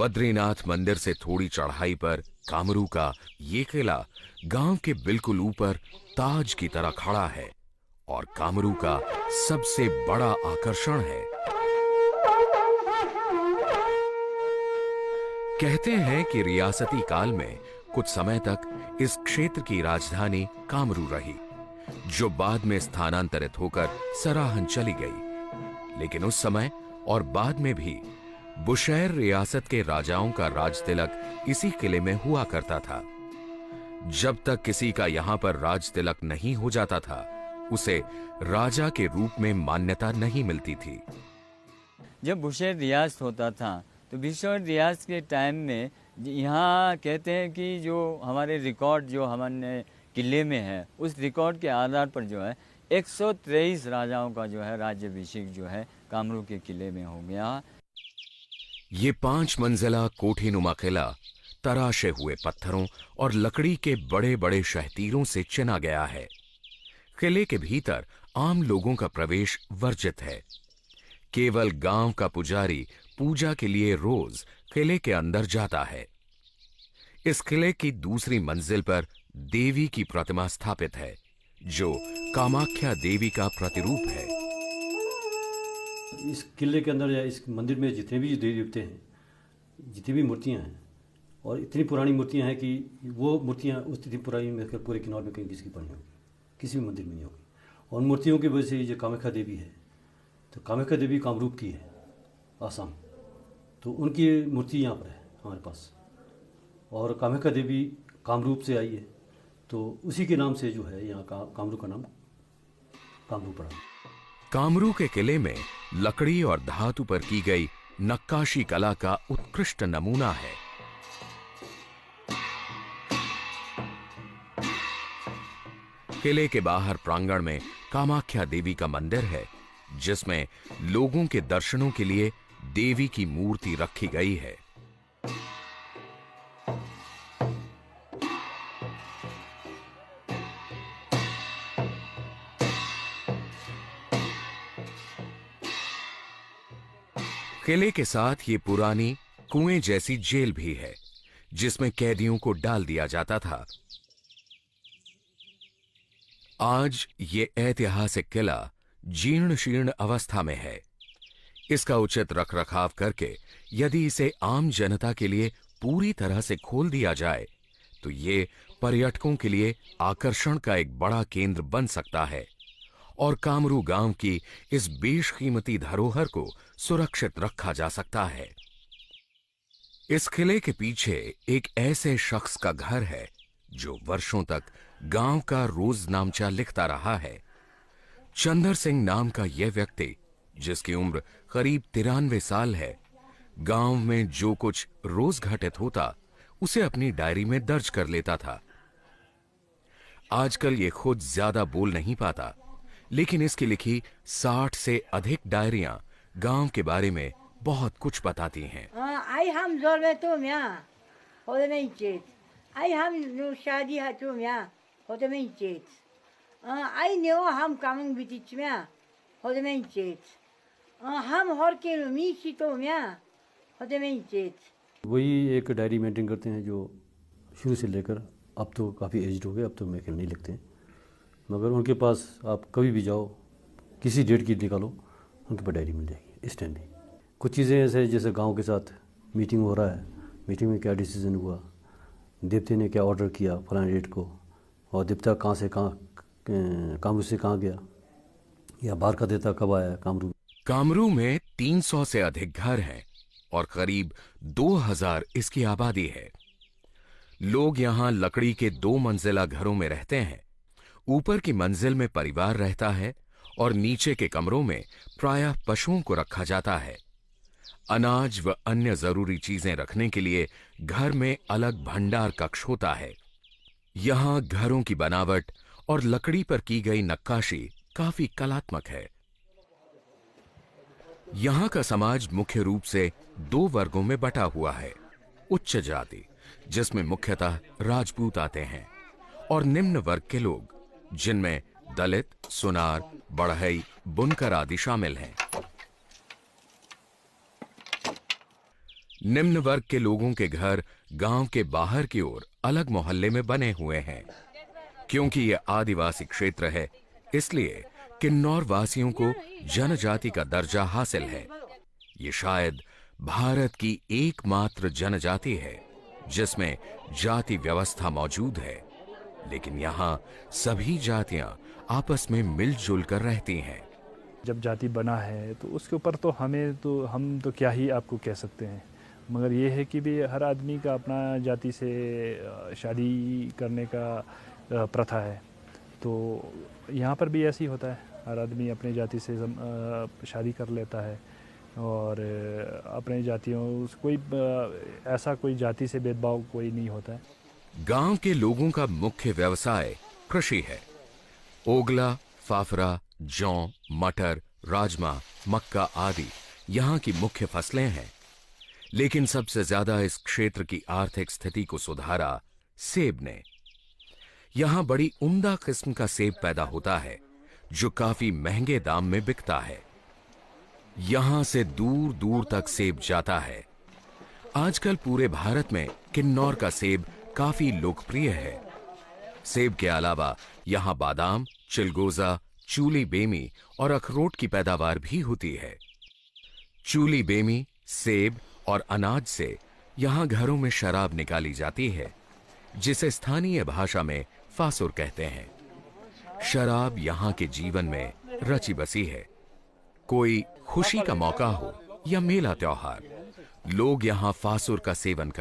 बद्रीनाथ मंदिर से थोड़ी चढ़ाई पर कामरू का ये किला गांव के बिल्कुल ऊपर ताज की तरह खड़ा है और कामरू का सबसे बड़ा आकर्षण है। कहते हैं कि रियासती काल में कुछ समय तक इस क्षेत्र की राजधानी कामरू रही, जो बाद में स्थानांतरित होकर सराहन चली गई। लेकिन उस समय और बाद में भी बुशैर रियासत के राजाओं का राज तिलक इसी किले में हुआ करता था। जब तक किसी का यहां पर राज तिलक नहीं हो जाता था, उसे राजा के रूप में मान्यता नहीं मिलती थी। जब बुशैर रियासत होता था तो बुशैर रियासत के टाइम में यहाँ कहते हैं कि जो हमारे रिकॉर्ड जो हमारे किले में है, उस रिकॉर्ड के आधार पर जो है 123 राजाओं का जो है राज्याभिषेक जो है कामरू के किले में हो गया। ये 5 मंजिला कोठीनुमा किला तराशे हुए पत्थरों और लकड़ी के बड़े बड़े शहतीरों से चिना गया है। किले के भीतर आम लोगों का प्रवेश वर्जित है। केवल गांव का पुजारी पूजा के लिए रोज किले के अंदर जाता है। इस किले की दूसरी मंजिल पर देवी की प्रतिमा स्थापित है, जो कामाख्या देवी का प्रतिरूप है। इस किले के अंदर या इस मंदिर में जितने भी देवी देवते हैं, जितनी भी मूर्तियां हैं, और इतनी पुरानी मूर्तियां हैं कि वो मूर्तियां उस इतनी पुरानी में पूरे किन्नौर में कहीं किसी की पड़ी होगी, किसी भी मंदिर में नहीं होगी। और मूर्तियों की वजह से ये जो कामाख्या देवी है, तो कामाख्या देवी कामरूप की है, आसाम, तो उनकी मूर्ति यहाँ पर है हमारे पास। और कामाख्या देवी कामरूप से आई है, तो उसी के नाम से जो है यहाँ का कामरू का नाम कामरू पड़ा। कामरू के किले में लकड़ी और धातु पर की गई नक्काशी कला का उत्कृष्ट नमूना है। किले के बाहर प्रांगण में कामाख्या देवी का मंदिर है, जिसमें लोगों के दर्शनों के लिए देवी की मूर्ति रखी गई है। किले के साथ ये पुरानी कुएं जैसी जेल भी है, जिसमें कैदियों को डाल दिया जाता था। आज ये ऐतिहासिक किला जीर्ण शीर्ण अवस्था में है। इसका उचित रखरखाव करके यदि इसे आम जनता के लिए पूरी तरह से खोल दिया जाए, तो ये पर्यटकों के लिए आकर्षण का एक बड़ा केंद्र बन सकता है और कामरू गांव की इस बेशकीमती धरोहर को सुरक्षित रखा जा सकता है। इस किले के पीछे एक ऐसे शख्स का घर है जो वर्षों तक गांव का रोजनामचा लिखता रहा है। चंदर सिंह नाम का यह व्यक्ति, जिसकी उम्र करीब 93 साल है, गांव में जो कुछ रोज घटित होता उसे अपनी डायरी में दर्ज कर लेता था। आजकल ये खुद ज्यादा बोल नहीं पाता, लेकिन इसकी लिखी 60 से अधिक डायरियां गांव के बारे में बहुत कुछ बताती हैं। आई हम जोर में तो म्या होते नहीं चेत, आई हम शादी है तो म्या होते नहीं चेत, आई न्यो हम कामंग बिटिच म्या होते नहीं चेत, हम हर के मीची तो म्या होते नहीं चेत। वही एक डायरी मेंटेन करते हैं जो शुरू से लेकर अब तो काफ़ी एज्ड हो गए, अब तो मेरे नहीं लिखते हैं, मगर उनके पास आप कभी भी जाओ, किसी डेट की निकालो, उनके पास डायरी मिल जाएगी इस टाइम भी। कुछ चीज़ें ऐसे जैसे गांव के साथ मीटिंग हो रहा है, मीटिंग में क्या डिसीजन हुआ, देवते ने क्या ऑर्डर किया फलाने डेट को, और देवता कहाँ से कहाँ कामरू से कहाँ गया, या बाहर का देवता कब आया कामरू। कामरू में 300 से अधिक घर हैं और करीब 2000 इसकी आबादी है। लोग यहां लकड़ी के 2 मंजिला घरों में रहते हैं। ऊपर की मंजिल में परिवार रहता है और नीचे के कमरों में प्रायः पशुओं को रखा जाता है। अनाज व अन्य जरूरी चीजें रखने के लिए घर में अलग भंडार कक्ष होता है। यहां घरों की बनावट और लकड़ी पर की गई नक्काशी काफी कलात्मक है। यहां का समाज मुख्य रूप से 2 वर्गों में बटा हुआ है। उच्च जाति, जिसमें मुख्यतः राजपूत आते हैं, और निम्न वर्ग के लोग, जिनमें दलित, सुनार, बढ़ई, बुनकर आदि शामिल हैं। निम्न वर्ग के लोगों के घर गांव के बाहर की ओर अलग मोहल्ले में बने हुए हैं। क्योंकि यह आदिवासी क्षेत्र है, इसलिए किन्नौर वासियों को जनजाति का दर्जा हासिल है। ये शायद भारत की एकमात्र जनजाति है जिसमें जाति व्यवस्था मौजूद है, लेकिन यहाँ सभी जातियां आपस में मिलजुल कर रहती हैं। जब जाति बना है तो उसके ऊपर तो हम तो क्या ही आपको कह सकते हैं, मगर ये है कि भी हर आदमी का अपना जाति से शादी करने का प्रथा है। तो यहाँ पर भी ऐसे ही होता है, हर आदमी अपने जाति से शादी कर लेता है और अपने जातियों कोई ऐसा कोई जाति से भेदभाव कोई नहीं होता है। गांव के लोगों का मुख्य व्यवसाय कृषि है। ओगला, फाफरा, जौ, मटर, राजमा, मक्का आदि यहाँ की मुख्य फसलें हैं। लेकिन सबसे ज्यादा इस क्षेत्र की आर्थिक स्थिति को सुधारा सेब ने। यहाँ बड़ी उम्दा किस्म का सेब पैदा होता है जो काफी महंगे दाम में बिकता है। यहां से दूर दूर तक सेब जाता है। आजकल पूरे भारत में किन्नौर का सेब काफी लोकप्रिय है। सेब के अलावा यहां बादाम, चिलगोजा, चूली बेमी और अखरोट की पैदावार भी होती है। चूली बेमी, सेब और अनाज से यहां घरों में शराब निकाली जाती है, जिसे स्थानीय भाषा में फासुर कहते हैं। शराब यहां के जीवन में रची बसी है। कोई खुशी का मौका हो या मेला त्योहार, लोग यहां फासुर का सेवन